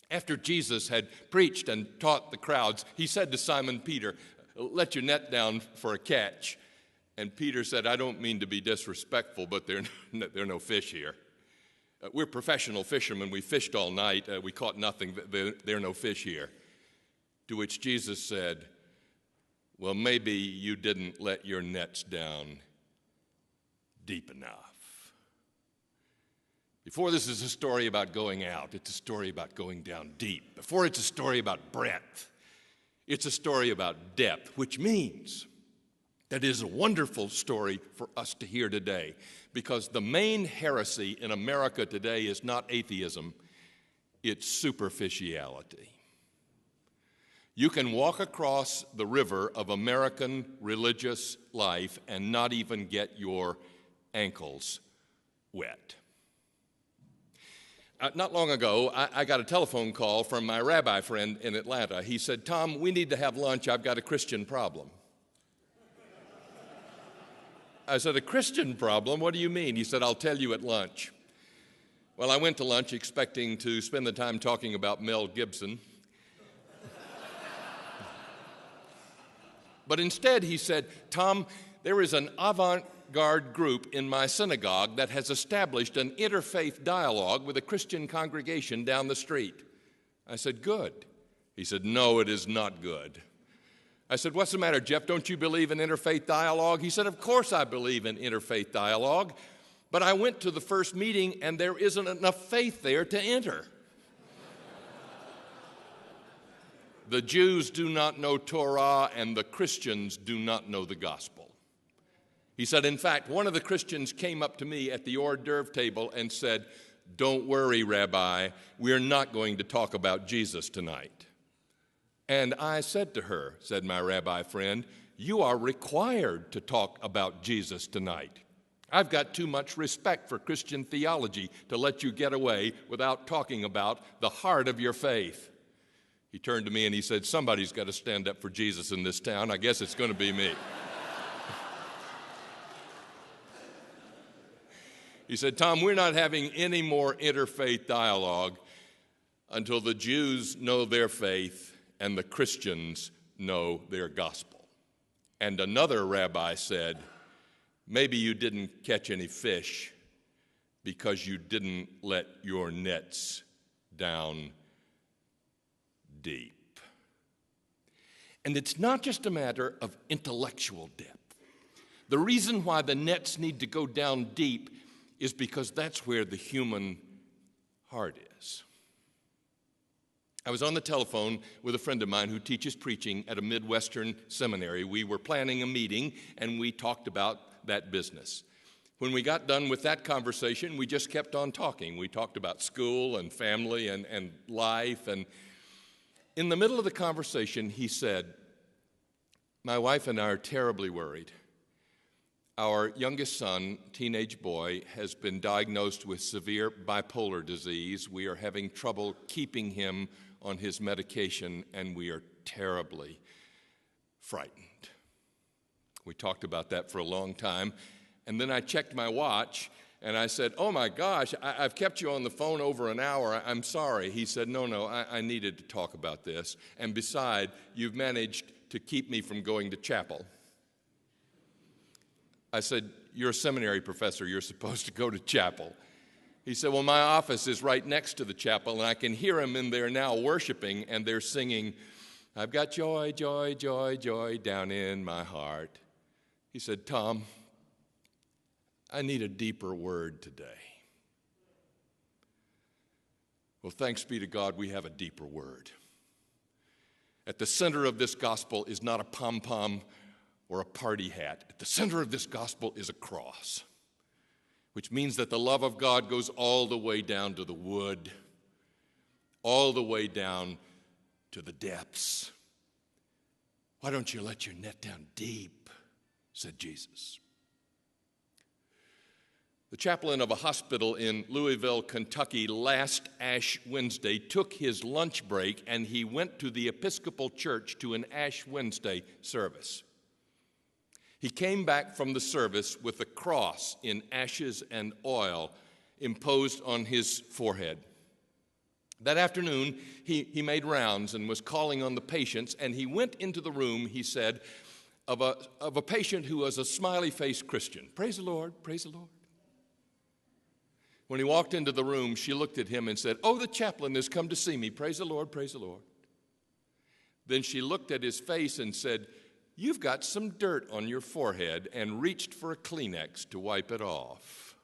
After Jesus had preached and taught the crowds, he said to Simon Peter, "Let your net down for a catch." And Peter said, "I don't mean to be disrespectful, but there are no fish here. We're professional fishermen. We fished all night. We caught nothing. There are no fish here." To which Jesus said, "Well, maybe you didn't let your nets down deep enough." Before this is a story about going out, it's a story about going down deep. Before it's a story about breadth, it's a story about depth, which means that it is a wonderful story for us to hear today, because the main heresy in America today is not atheism, it's superficiality. You can walk across the river of American religious life and not even get your ankles wet. Not long ago, I got a telephone call from my rabbi friend in Atlanta. He said, "Tom, we need to have lunch. I've got a Christian problem." I said, "A Christian problem? What do you mean?" He said, "I'll tell you at lunch." Well, I went to lunch expecting to spend the time talking about Mel Gibson. But instead, he said, "Tom, there is an avant-garde group in my synagogue that has established an interfaith dialogue with a Christian congregation down the street." I said, "Good." He said, "No, it is not good." I said, "What's the matter, Jeff? Don't you believe in interfaith dialogue?" He said, "Of course I believe in interfaith dialogue, but I went to the first meeting and there isn't enough faith there to enter." The Jews do not know Torah and the Christians do not know the gospel. He said, in fact, one of the Christians came up to me at the hors d'oeuvre table and said, "Don't worry, Rabbi, we're not going to talk about Jesus tonight." And I said to her, said my rabbi friend, "You are required to talk about Jesus tonight. I've got too much respect for Christian theology to let you get away without talking about the heart of your faith." He turned to me and he said, "Somebody's got to stand up for Jesus in this town. I guess it's going to be me." He said, "Tom, we're not having any more interfaith dialogue until the Jews know their faith and the Christians know their gospel." And another rabbi said, "Maybe you didn't catch any fish because you didn't let your nets down deep." And it's not just a matter of intellectual depth. The reason why the nets need to go down deep is because that's where the human heart is. I was on the telephone with a friend of mine who teaches preaching at a Midwestern seminary. We were planning a meeting, and we talked about that business. When we got done with that conversation, we just kept on talking. We talked about school and family and life. And in the middle of the conversation, he said, "My wife and I are terribly worried. Our youngest son, teenage boy, has been diagnosed with severe bipolar disease. We are having trouble keeping him on his medication, and we are terribly frightened." We talked about that for a long time, and then I checked my watch, and I said, "Oh my gosh, I've kept you on the phone over an hour. I'm sorry." He said, No, I needed to talk about this, and besides, you've managed to keep me from going to chapel." I said, "You're a seminary professor. You're supposed to go to chapel." He said, "Well, my office is right next to the chapel, and I can hear them in there now worshiping, and they're singing, 'I've got joy, joy, joy, joy down in my heart.'" He said, "Tom, I need a deeper word today." Well, thanks be to God, we have a deeper word. At the center of this gospel is not a pom-pom or a party hat. At the center of this gospel is a cross, which means that the love of God goes all the way down to the wood, all the way down to the depths. "Why don't you let your net down deep?" said Jesus. The chaplain of a hospital in Louisville, Kentucky, last Ash Wednesday took his lunch break and he went to the Episcopal Church to an Ash Wednesday service. He came back from the service with a cross in ashes and oil imposed on his forehead. That afternoon, he made rounds and was calling on the patients, and he went into the room, he said, of a patient who was a smiley-faced Christian. Praise the Lord, praise the Lord. When he walked into the room, she looked at him and said, "Oh, the chaplain has come to see me. Praise the Lord, praise the Lord." Then she looked at his face and said, "You've got some dirt on your forehead," and reached for a Kleenex to wipe it off.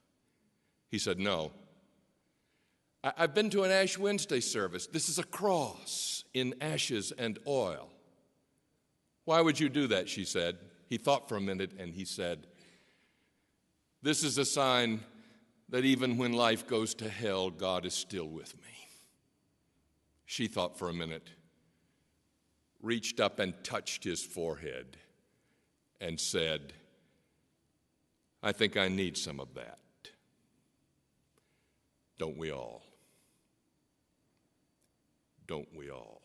He said, "No. I've been to an Ash Wednesday service. This is a cross in ashes and oil." "Why would you do that?" she said. He thought for a minute and he said, "This is a sign that even when life goes to hell, God is still with me." She thought for a minute, reached up and touched his forehead and said, "I think I need some of that." Don't we all? Don't we all?